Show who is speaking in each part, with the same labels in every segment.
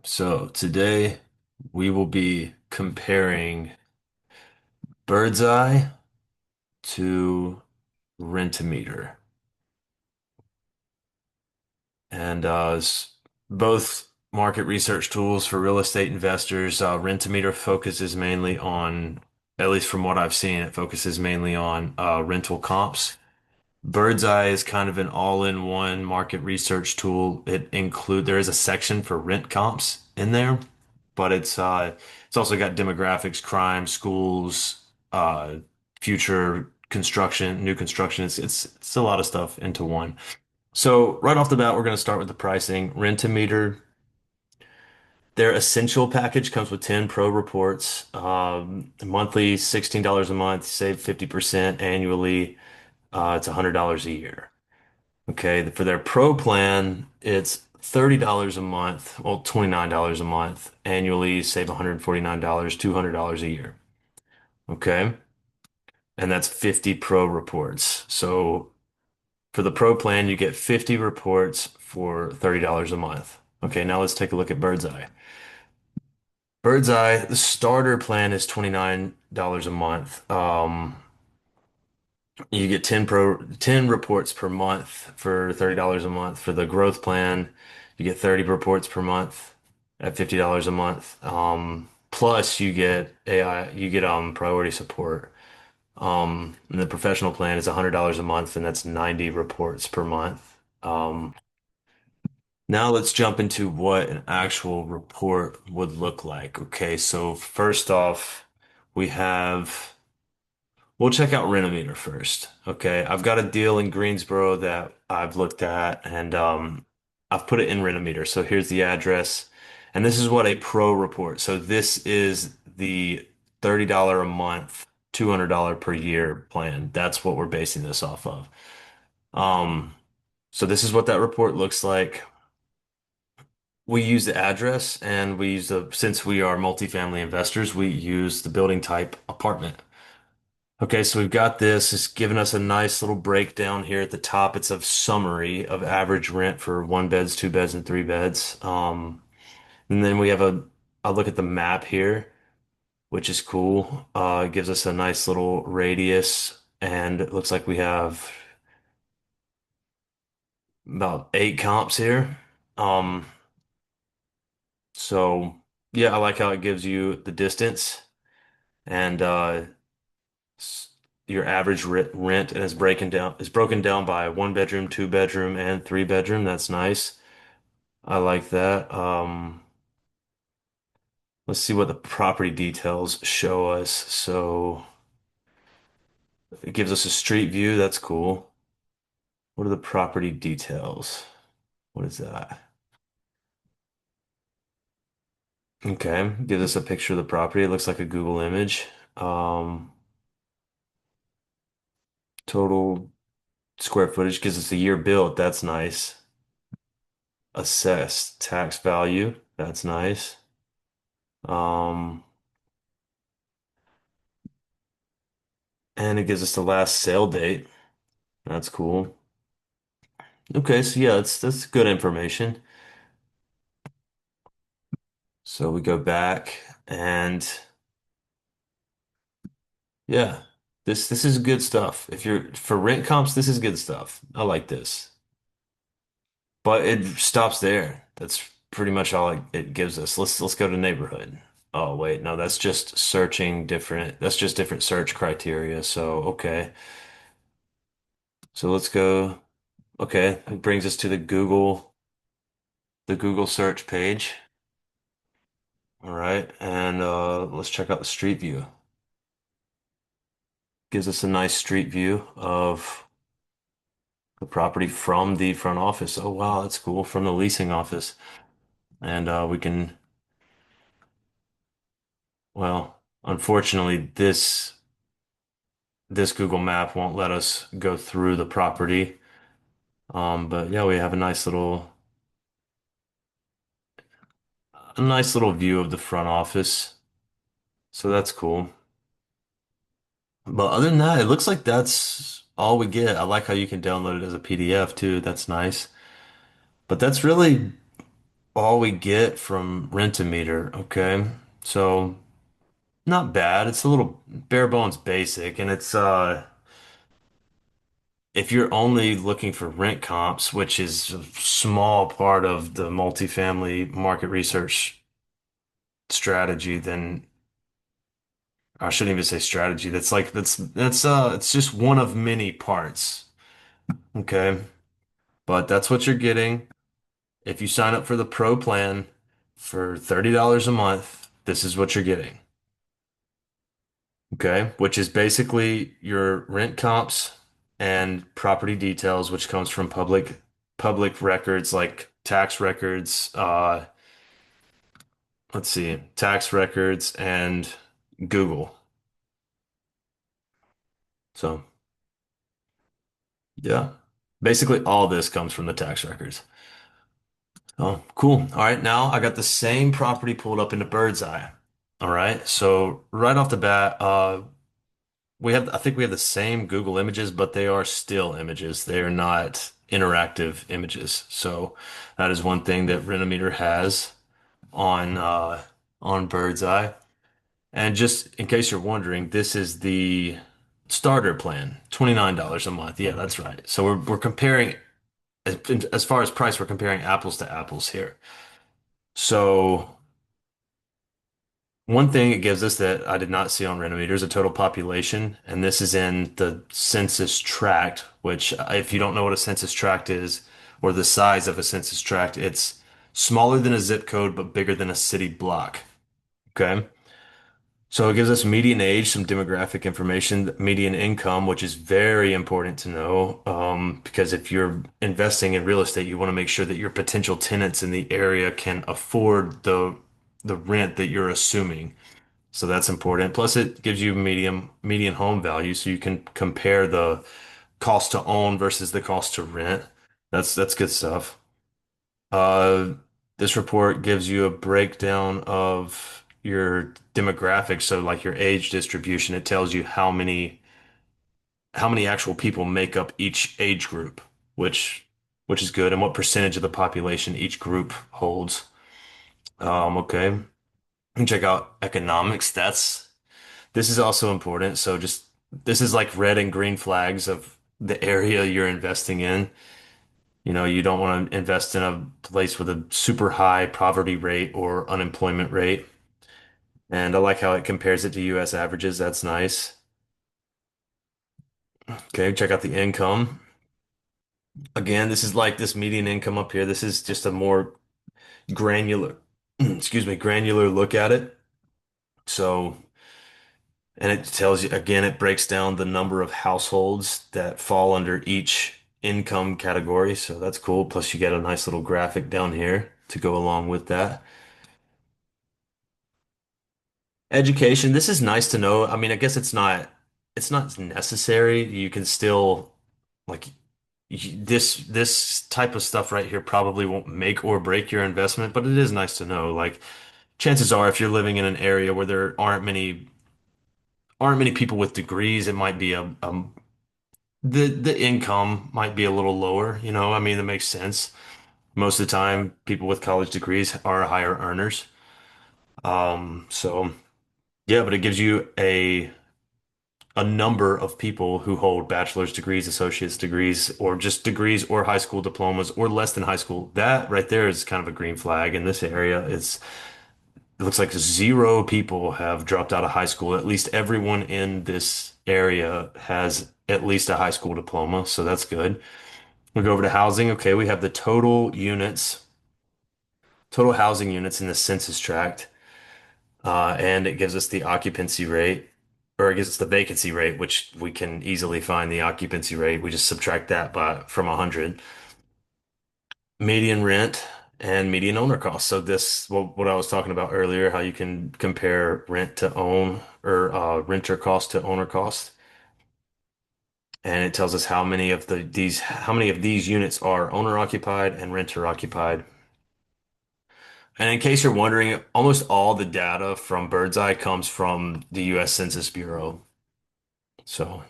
Speaker 1: So today we will be comparing Bird's Eye to Rentometer. And both market research tools for real estate investors. Rentometer focuses mainly on, at least from what I've seen, it focuses mainly on rental comps. Bird's Eye is kind of an all-in-one market research tool. There is a section for rent comps in there, but it's also got demographics, crime, schools, uh, future construction, new construction. It's a lot of stuff into one. So right off the bat, we're going to start with the pricing. Rent-A-Meter, their essential package comes with 10 pro reports, monthly $16 a month, save 50% annually. It's $100 a year. Okay, for their pro plan, it's $30 a month, well, $29 a month. Annually, save $149, $200 a year. Okay, and that's 50 pro reports. So for the pro plan, you get 50 reports for $30 a month. Okay, now let's take a look at Bird's Eye. Bird's Eye, the starter plan is $29 a month. You get 10 reports per month for $30 a month. For the growth plan, you get 30 reports per month at $50 a month. Plus you get AI, you get priority support. And the professional plan is $100 a month, and that's 90 reports per month. Now let's jump into what an actual report would look like. Okay, so first off, we have we'll check out Renometer first. Okay, I've got a deal in Greensboro that I've looked at, and I've put it in Renometer. So here's the address, and this is what a pro report. So this is the $30 a month, $200 per year plan. That's what we're basing this off of. Um, so this is what that report looks like. We use the address, and since we are multifamily investors, we use the building type apartment. Okay, so we've got this. It's given us a nice little breakdown here at the top. It's a summary of average rent for one beds, two beds, and three beds. And then we have a look at the map here, which is cool. It gives us a nice little radius, and it looks like we have about 8 comps here. Um, so yeah, I like how it gives you the distance and s- your average rent, and it's broken down by one bedroom, two bedroom, and three bedroom. That's nice. I like that. Let's see what the property details show us. So it gives us a street view. That's cool. What are the property details? What is that? Okay, gives us a picture of the property. It looks like a Google image. Um, Total square footage gives us a year built. That's nice. Assessed tax value. That's nice. Um, and it gives us the last sale date. That's cool. Okay, so yeah, that's good information. So we go back and yeah, this is good stuff. If you're for rent comps, this is good stuff. I like this. But it stops there. That's pretty much all it gives us. Let's go to neighborhood. Oh wait, no, that's just searching different. That's just different search criteria. So okay. So let's go. Okay, it brings us to the Google search page. All right, and let's check out the street view. Gives us a nice street view of the property from the front office. Oh wow, that's cool. From the leasing office. And we can, well, unfortunately, this Google map won't let us go through the property. But yeah, we have a nice little view of the front office. So that's cool. But other than that, it looks like that's all we get. I like how you can download it as a PDF too. That's nice. But that's really all we get from Rentometer. Okay. So not bad. It's a little bare bones basic, and it's if you're only looking for rent comps, which is a small part of the multifamily market research strategy, then I shouldn't even say strategy. That's it's just one of many parts. Okay. But that's what you're getting. If you sign up for the pro plan for $30 a month, this is what you're getting. Okay. Which is basically your rent comps and property details, which comes from public records like tax records, let's see, tax records and Google. So yeah. Basically all this comes from the tax records. Oh, cool. All right, now I got the same property pulled up into Bird's Eye. All right, so right off the bat, I think we have the same Google images, but they are still images. They are not interactive images. So that is one thing that Renometer has on on Bird's Eye. And just in case you're wondering, this is the starter plan, $29 a month. Yeah, that's right. So we're comparing as far as price, we're comparing apples to apples here. So one thing it gives us that I did not see on Renometer is a total population, and this is in the census tract, which if you don't know what a census tract is, or the size of a census tract, it's smaller than a zip code but bigger than a city block. Okay. So it gives us median age, some demographic information, median income, which is very important to know, because if you're investing in real estate, you want to make sure that your potential tenants in the area can afford the rent that you're assuming. So that's important. Plus, it gives you median home value, so you can compare the cost to own versus the cost to rent. That's good stuff. Uh, this report gives you a breakdown of your demographics, so like your age distribution. It tells you how many actual people make up each age group, which is good, and what percentage of the population each group holds. Okay. You can check out economics. This is also important. So just this is like red and green flags of the area you're investing in. You know, you don't want to invest in a place with a super high poverty rate or unemployment rate. And I like how it compares it to US averages. That's nice. Okay, check out the income. Again, this is like this median income up here. This is just a more granular, excuse me, granular look at it. So, and it tells you again, it breaks down the number of households that fall under each income category. So that's cool. Plus, you get a nice little graphic down here to go along with that. Education, this is nice to know. I mean, I guess it's not necessary. You can still like this type of stuff right here probably won't make or break your investment, but it is nice to know. Like chances are if you're living in an area where there aren't many people with degrees, it might be the income might be a little lower, you know? I mean, that makes sense. Most of the time, people with college degrees are higher earners. So yeah, but it gives you a number of people who hold bachelor's degrees, associate's degrees, or just degrees or high school diplomas or less than high school. That right there is kind of a green flag in this area. It looks like zero people have dropped out of high school. At least everyone in this area has at least a high school diploma, so that's good. We go over to housing. Okay, we have the total housing units in the census tract, and it gives us the occupancy rate, or it gives us the vacancy rate, which we can easily find the occupancy rate. We just subtract that from 100. Median rent and median owner cost. So this, what I was talking about earlier, how you can compare rent to own or renter cost to owner cost. And it tells us how many of these units are owner occupied and renter occupied. And in case you're wondering, almost all the data from Bird's Eye comes from the US Census Bureau. So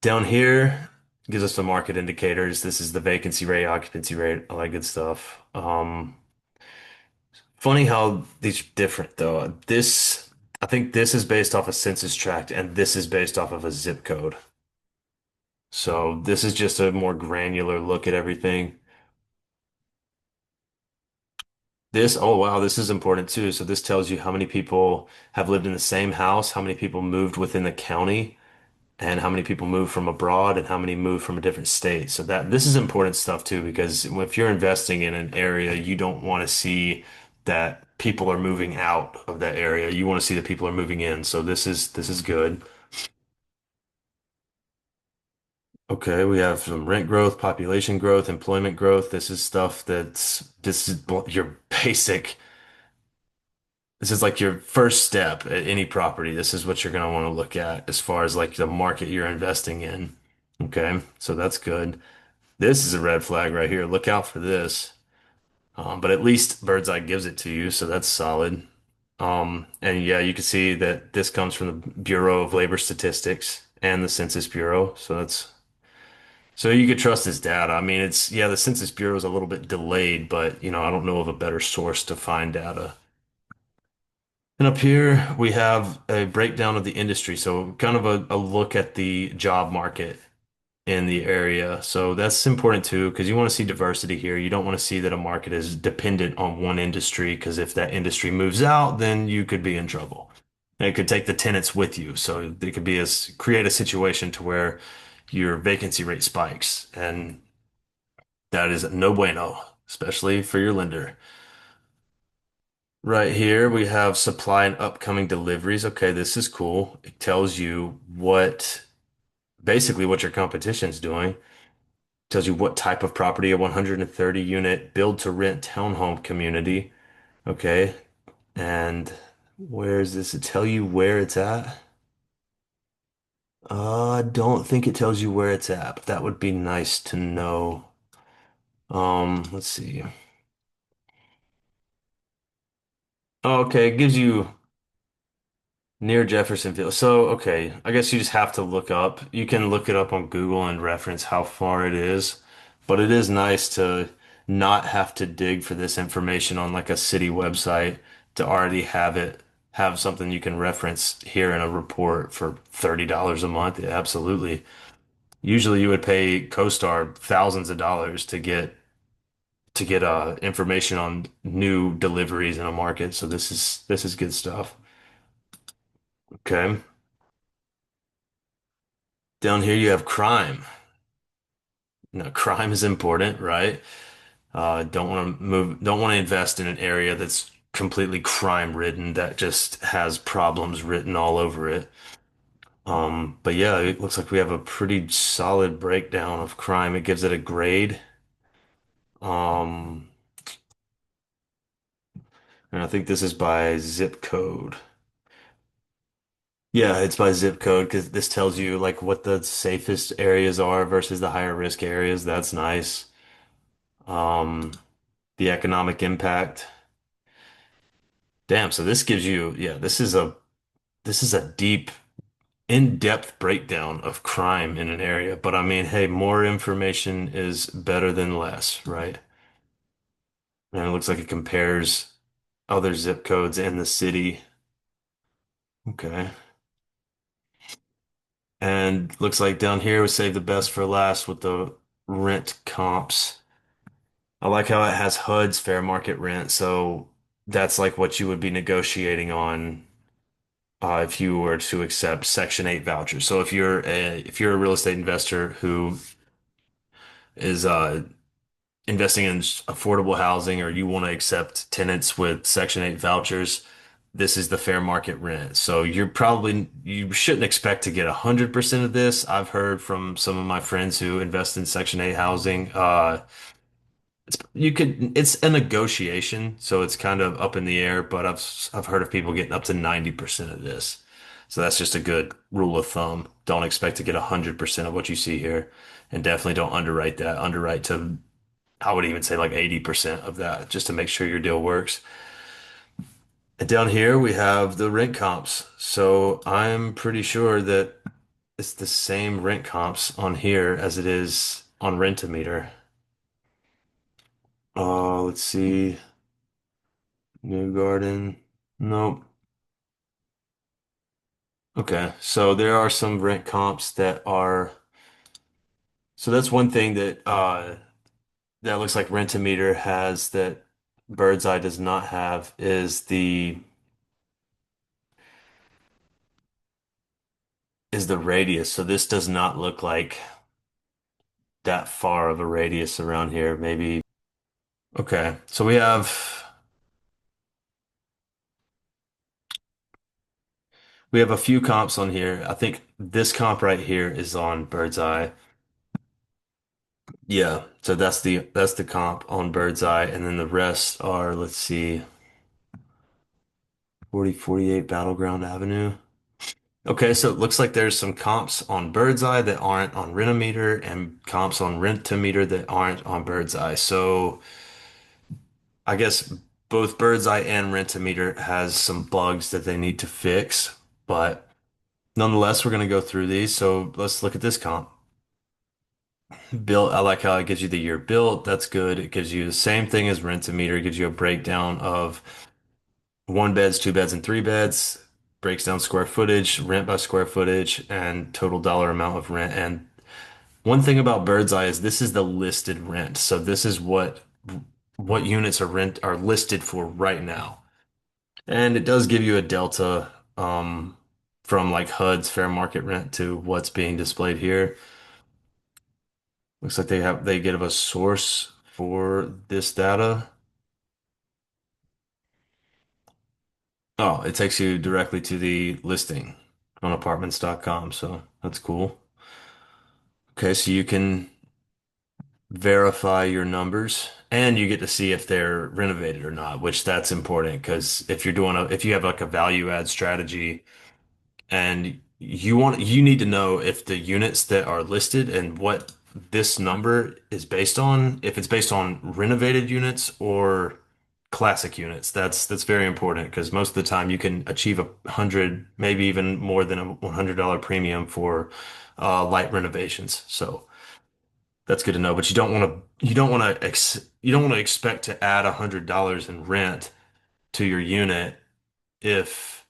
Speaker 1: down here, gives us the market indicators. This is the vacancy rate, occupancy rate, all that good stuff. Funny how these are different though. I think this is based off a census tract, and this is based off of a zip code. So this is just a more granular look at everything. Oh wow, this is important too. So this tells you how many people have lived in the same house, how many people moved within the county, and how many people moved from abroad, and how many moved from a different state. So that this is important stuff too, because if you're investing in an area, you don't want to see that people are moving out of that area. You want to see that people are moving in. So this is good. Okay, we have some rent growth, population growth, employment growth. This is your basic. This is like your first step at any property. This is what you're going to want to look at as far as like the market you're investing in. Okay, so that's good. This is a red flag right here. Look out for this. But at least Bird's Eye gives it to you, so that's solid. And yeah, you can see that this comes from the Bureau of Labor Statistics and the Census Bureau. So you could trust this data. I mean, yeah, the Census Bureau is a little bit delayed, but I don't know of a better source to find data. And up here we have a breakdown of the industry, so kind of a look at the job market in the area. So that's important too, because you want to see diversity here. You don't want to see that a market is dependent on one industry, because if that industry moves out, then you could be in trouble. And it could take the tenants with you. So it could be create a situation to where your vacancy rate spikes, and that is no bueno, especially for your lender. Right here, we have supply and upcoming deliveries. Okay, this is cool. It tells you basically what your competition's doing. Tells you what type of property, a 130 unit build to rent townhome community. Okay. And where is this? It tell you where it's at? I don't think it tells you where it's at, but that would be nice to know. Let's see. Oh, okay, it gives you near Jeffersonville. So, okay, I guess you just have to look up. You can look it up on Google and reference how far it is, but it is nice to not have to dig for this information on like a city website, to already have something you can reference here in a report for $30 a month. Yeah, absolutely. Usually you would pay CoStar thousands of dollars to get information on new deliveries in a market. So this is good stuff. Okay. Down here you have crime. No, crime is important, right? Don't want to invest in an area that's completely crime ridden, that just has problems written all over it. But yeah, it looks like we have a pretty solid breakdown of crime. It gives it a grade. Um, and I think this is by zip code. Yeah, it's by zip code, because this tells you like what the safest areas are versus the higher risk areas. That's nice. Um, the economic impact. Damn, so this gives you, yeah, this is a deep, in-depth breakdown of crime in an area. But I mean, hey, more information is better than less, right? And it looks like it compares other zip codes in the city. Okay. And looks like down here we save the best for last with the rent comps. I like how it has HUD's fair market rent. So that's like what you would be negotiating on if you were to accept Section 8 vouchers. So if you're a real estate investor who is investing in affordable housing, or you want to accept tenants with Section 8 vouchers, this is the fair market rent. So you shouldn't expect to get 100% of this. I've heard from some of my friends who invest in Section 8 housing. It's a negotiation, so it's kind of up in the air, but I've heard of people getting up to 90% of this. So that's just a good rule of thumb. Don't expect to get 100% of what you see here, and definitely don't underwrite that. Underwrite to, I would even say, like 80% of that, just to make sure your deal works. And down here we have the rent comps. So I'm pretty sure that it's the same rent comps on here as it is on Rentometer. Let's see. New Garden. Nope. Okay. So there are some rent comps that are, so that's one thing that that looks like Rentometer has that Birdseye does not have is the radius. So this does not look like that far of a radius around here. Maybe. Okay. So we have a few comps on here. I think this comp right here is on Birdseye. Yeah. So that's the comp on Birdseye, and then the rest are, let's see, 4048 Battleground Avenue. Okay, so it looks like there's some comps on Birdseye that aren't on Renometer and comps on Rentometer that aren't on Birdseye. So I guess both Birdseye and Rentometer has some bugs that they need to fix, but nonetheless, we're going to go through these. So let's look at this comp. Built, I like how it gives you the year built. That's good. It gives you the same thing as Rentometer. It gives you a breakdown of one beds, two beds, and three beds. Breaks down square footage, rent by square footage, and total dollar amount of rent. And one thing about Birdseye is this is the listed rent. So this is what units are listed for right now. And it does give you a delta from like HUD's fair market rent to what's being displayed here. Looks like they give a source for this data. Oh, it takes you directly to the listing on apartments.com. So that's cool. Okay, so you can verify your numbers and you get to see if they're renovated or not, which that's important because if you have like a value add strategy and you need to know if the units that are listed and what this number is based on, if it's based on renovated units or classic units. That's very important because most of the time you can achieve 100, maybe even more than a $100 premium for light renovations. So that's good to know. But you don't want to expect to add $100 in rent to your unit if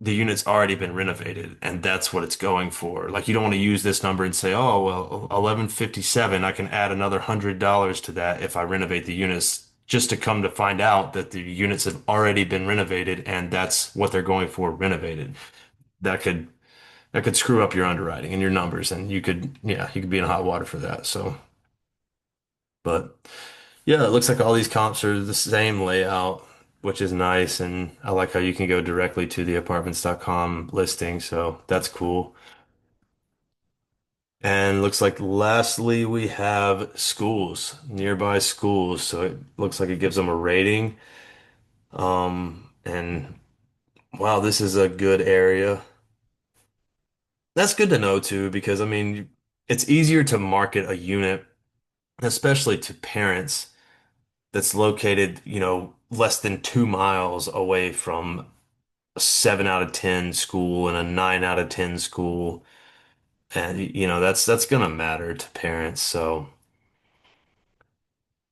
Speaker 1: the unit's already been renovated and that's what it's going for. Like you don't want to use this number and say, oh, well, 1157, I can add another $100 to that if I renovate the units, just to come to find out that the units have already been renovated and that's what they're going for renovated. That could that could screw up your underwriting and your numbers and you could be in hot water for that. So, but yeah, it looks like all these comps are the same layout, which is nice. And I like how you can go directly to the apartments.com listing. So that's cool. And looks like lastly, we have schools, nearby schools. So it looks like it gives them a rating. And wow, this is a good area. That's good to know too, because I mean, it's easier to market a unit, especially to parents that's located, less than 2 miles away from a 7 out of 10 school and a 9 out of 10 school. And that's gonna matter to parents. So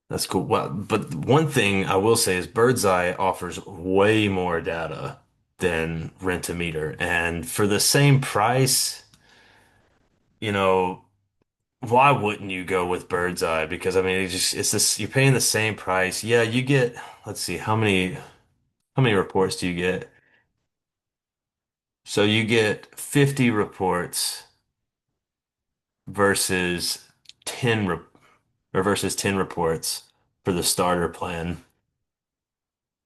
Speaker 1: that's cool. Well, but one thing I will say is Birdseye offers way more data than Rent-A-Meter. And for the same price, you know, why wouldn't you go with Birdseye? Because I mean, it's this you're paying the same price. Yeah, you get, let's see, how many reports do you get? So you get 50 reports versus 10 re or versus 10 reports for the starter plan.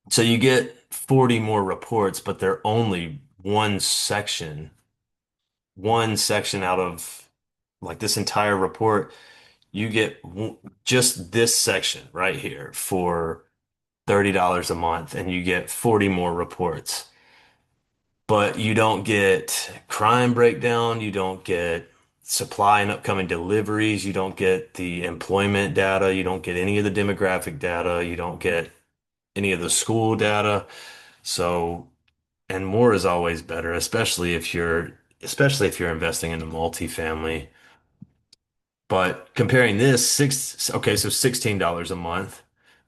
Speaker 1: So you get 40 more reports, but they're only one section out of like this entire report. You get just this section right here for $30 a month, and you get 40 more reports. But you don't get crime breakdown, you don't get supply and upcoming deliveries, you don't get the employment data, you don't get any of the demographic data, you don't get any of the school data. So, and more is always better, especially if you're especially if you're investing in a multifamily. But comparing this okay, so $16 a month,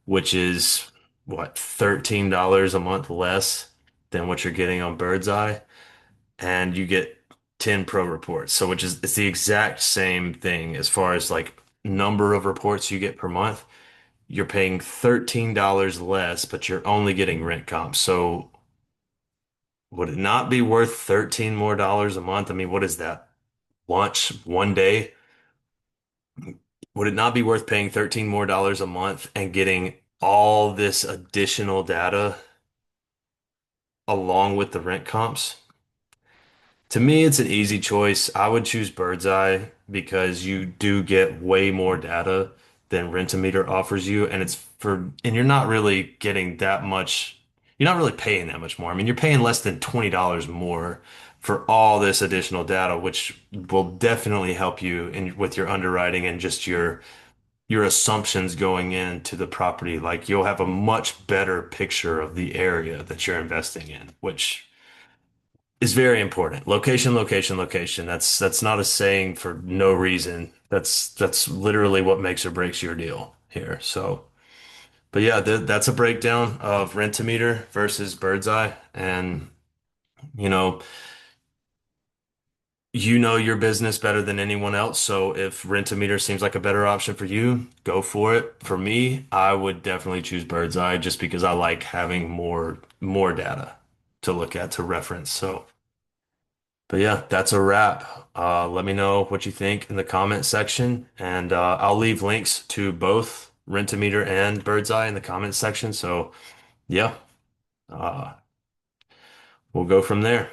Speaker 1: which is what, $13 a month less than what you're getting on Bird's Eye, and you get 10 pro reports. So which is it's the exact same thing as far as like number of reports you get per month. You're paying $13 less, but you're only getting rent comp. So would it not be worth 13 more dollars a month? I mean, what is that? Lunch one day? Would it not be worth paying 13 more dollars a month and getting all this additional data along with the rent comps? To me, it's an easy choice. I would choose Bird's Eye because you do get way more data than Rentometer offers you, and you're not really getting that much, you're not really paying that much more. I mean, you're paying less than $20 more for all this additional data, which will definitely help you with your underwriting and just your assumptions going into the property. Like you'll have a much better picture of the area that you're investing in, which is very important. Location, location, location. That's not a saying for no reason. That's literally what makes or breaks your deal here. So, but yeah, that's a breakdown of Rentometer versus Bird's Eye, and you know, you know your business better than anyone else. So if Rentometer seems like a better option for you, go for it. For me, I would definitely choose Bird's Eye just because I like having more data to look at to reference. So. But yeah, that's a wrap. Let me know what you think in the comment section, and I'll leave links to both Rentometer and Bird's Eye in the comment section. So yeah, uh, we'll go from there.